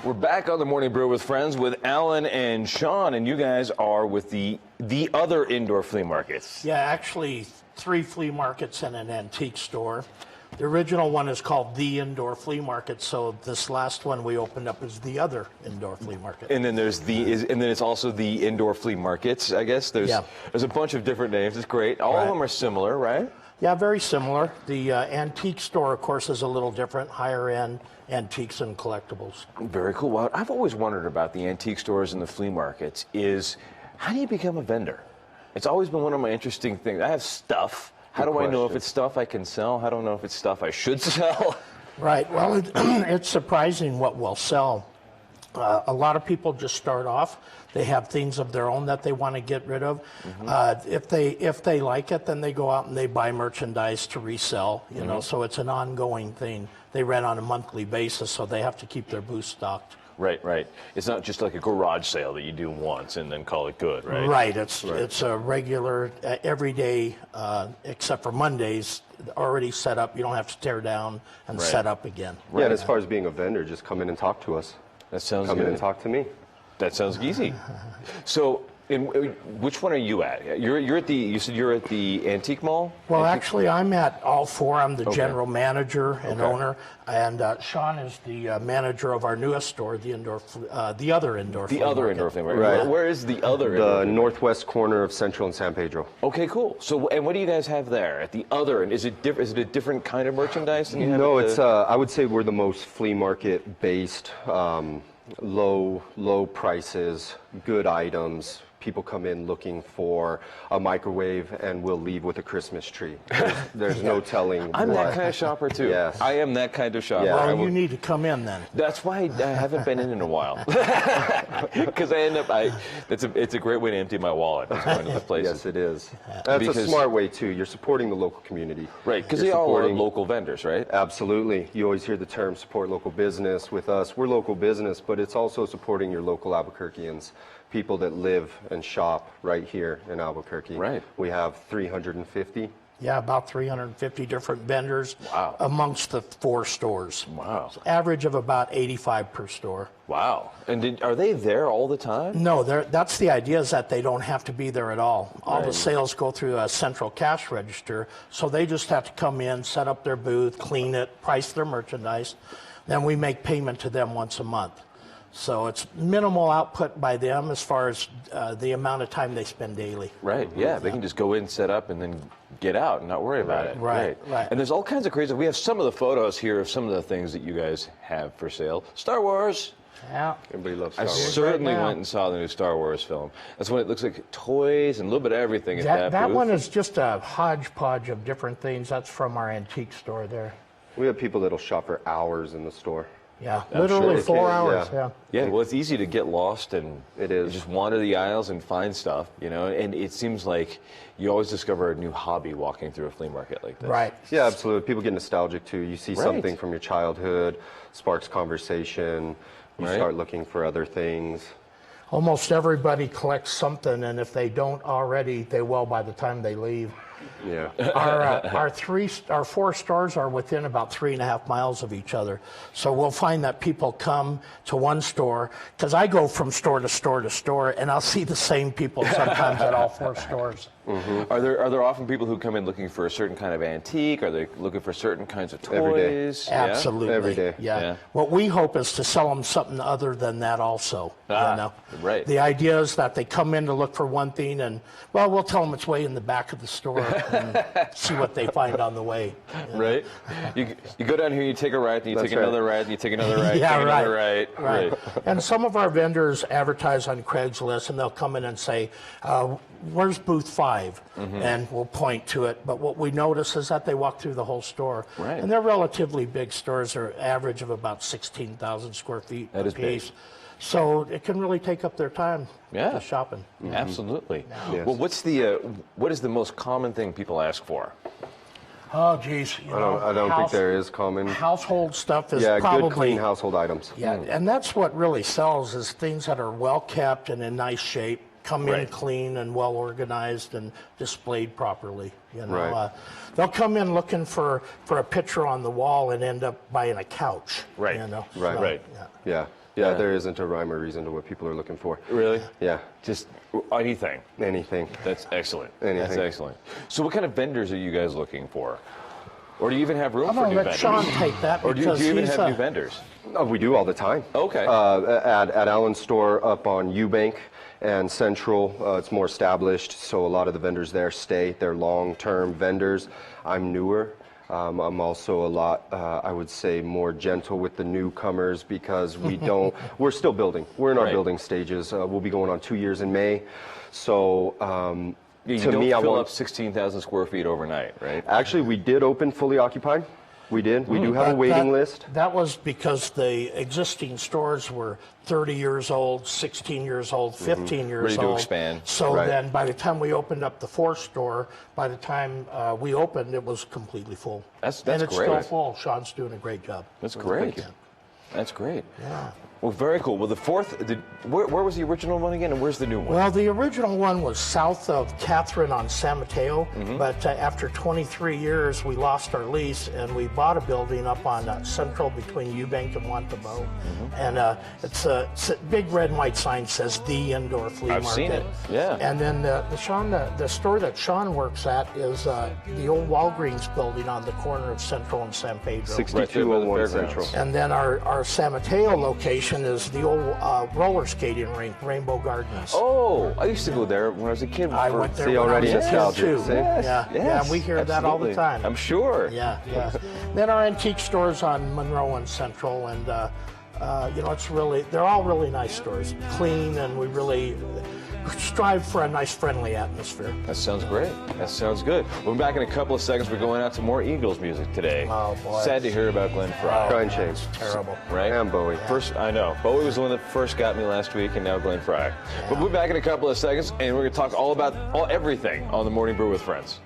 We're back on the Morning Brew with Friends with Alan and Sean, and you guys are with the other indoor flea markets. Yeah, actually 3 flea markets and an antique store. The original one is called the Indoor Flea Market, so this last one we opened up is the other indoor flea market. And then there's and then it's also the indoor flea markets, I guess. There's a bunch of different names. It's great. All of them are similar, right? Yeah, very similar. The antique store, of course, is a little different, higher end antiques and collectibles. Very cool. Well, I've always wondered about the antique stores and the flea markets is, how do you become a vendor? It's always been one of my interesting things. I have stuff. How do I know if it's stuff I can sell? How do I know if it's stuff I should sell? Right. Well, it's surprising what will sell. A lot of people just start off. They have things of their own that they want to get rid of. If they like it, then they go out and they buy merchandise to resell. You know, so it's an ongoing thing. They rent on a monthly basis, so they have to keep their booth stocked. Right, right. It's not just like a garage sale that you do once and then call it good, right? Right. It's a regular, every day, except for Mondays, already set up. You don't have to tear down and set up again. Yeah, and as far as being a vendor, just come in and talk to us. That sounds good. Come in and talk to me. That sounds easy. So, which one are you at? You're at the. You said you're at the Antique Mall. Well, actually, I'm at all 4. I'm the general manager and owner, and Sean is the manager of our newest store, the other indoor. The other indoor flea market. Right. Where is the other? The northwest corner of Central and San Pedro. Okay, cool. So, and what do you guys have there at the other? And is it Is it a different kind of merchandise than you have? No, it's. I would say we're the most flea market based. Low prices, good items. People come in looking for a microwave and we'll leave with a Christmas tree. There's no telling. I'm that kind of shopper too. Yes. I am that kind of shopper. Yeah. Well, you need to come in then. That's why I haven't been in a while. Because I end up, it's a great way to empty my wallet. Going to the places. Yes, it is. That's a smart way too. You're supporting the local community. Right, because they all are local vendors, right? Absolutely. You always hear the term support local business. With us, we're local business, but it's also supporting your local Albuquerqueans. People that live and shop right here in Albuquerque. Right. We have 350. Yeah, about 350 different vendors amongst the 4 stores. Wow. So average of about 85 per store. Wow. And are they there all the time? No, that's the idea, is that they don't have to be there at all. All the sales go through a central cash register, so they just have to come in, set up their booth, clean it, price their merchandise. Then we make payment to them once a month. So it's minimal output by them as far as the amount of time they spend daily. Right, yeah. They can just go in, set up, and then get out and not worry about it. Right. And there's all kinds of crazy. We have some of the photos here of some of the things that you guys have for sale. Star Wars. Yeah. Everybody loves Star Wars. I certainly went and saw the new Star Wars film. That's when it looks like toys and a little bit of everything at that That booth. one is just a hodgepodge of different things. That's from our antique store there. We have people that'll shop for hours in the store. Yeah, literally 4 hours. Yeah, well, it's easy to get lost and you just wander the aisles and find stuff, you know. And it seems like you always discover a new hobby walking through a flea market like this. Right. Yeah, absolutely. People get nostalgic too. You see something from your childhood, sparks conversation. You start looking for other things. Almost everybody collects something, and if they don't already, they will by the time they leave. Yeah. Our 4 stores are within about 3.5 miles of each other. So we'll find that people come to one store, because I go from store to store to store, and I'll see the same people sometimes at all 4 stores. Are there often people who come in looking for a certain kind of antique? Are they looking for certain kinds of toys? Absolutely. Every day. Yeah. What we hope is to sell them something other than that also. You know? Right. The idea is that they come in to look for one thing, and, well, we'll tell them it's way in the back of the store and see what they find on the way. Right. You go down here, you take a right, then you take another right, then you take another right, take another right. Right. And some of our vendors advertise on Craigslist, and they'll come in and say, where's booth 5? And we'll point to it. But what we notice is that they walk through the whole store. Right. And they're relatively big stores. They're average of about 16,000 square feet a piece. Big. So it can really take up their time shopping. Absolutely. Yes. Well, what is the most common thing people ask for? Oh, geez. I don't think there is common. Household stuff is probably... good, clean household items. Yeah, and that's what really sells, is things that are well kept and in nice shape, come in clean and well organized and displayed properly. You know, they'll come in looking for a picture on the wall and end up buying a couch. Right. You know? Right. Right. Yeah. Yeah, there isn't a rhyme or reason to what people are looking for. Really? Yeah, Just anything. anything. That's excellent. Anything. That's excellent. So what kind of vendors are you guys looking for? Or do you even have room I'm for going new to let vendors? Sean take that Or do because you even he's have new vendors? Oh, we do all the time. Okay. At Allen's store up on Eubank and Central, it's more established, so a lot of the vendors there stay. They're long-term vendors. I'm newer. I'm also a lot, I would say, more gentle with the newcomers because we're still building. We're in our Right. building stages. We'll be going on 2 years in May. So You to don't me, I fill want up 16,000 square feet overnight, right? Actually, we did open fully occupied. We did. We do have a But waiting list. That was because the existing stores were 30 years old, 16 years old, 15 years Ready to old. expand. So Right. then by the time we opened up the fourth store, by the time we opened, it was completely full. That's and it's great. still full. Sean's doing a great job. That's great. you. That's great. Yeah. Well, very cool. Well, the fourth, where was the original one again, and where's the new one? Well, the original one was south of Catherine on San Mateo, Mm-hmm. but after 23 years, we lost our lease and we bought a building up on Central between Eubank and Wantabo. Mm-hmm. And it's a big red and white sign says the Indoor Flea I've Market. seen it, yeah. And then the store that Sean works at is the old Walgreens building on the corner of Central and San Pedro. 6201 Right there by the Central. fairgrounds. And then our San Mateo location is the old roller skating rink, Rainbow Gardens. Oh, I used to go there when I was a kid. I went there See, when already I was a kid nostalgic, too. see? Yeah, we hear that all the absolutely. time. I'm sure. Yeah. Then our antique stores on Monroe and Central, and they're all really nice stores, clean, and we really strive for a nice, friendly atmosphere. That sounds great. That sounds good. We'll be back in a couple of seconds. We're going out to more Eagles music today. Oh, boy. Sad to hear about Glenn Fry. Crying shame. Terrible. Right? And Bowie. First, I know. Bowie was the one that first got me last week, and now Glenn Fry. But we'll be back in a couple of seconds, and we're going to talk all about everything on the Morning Brew with Friends.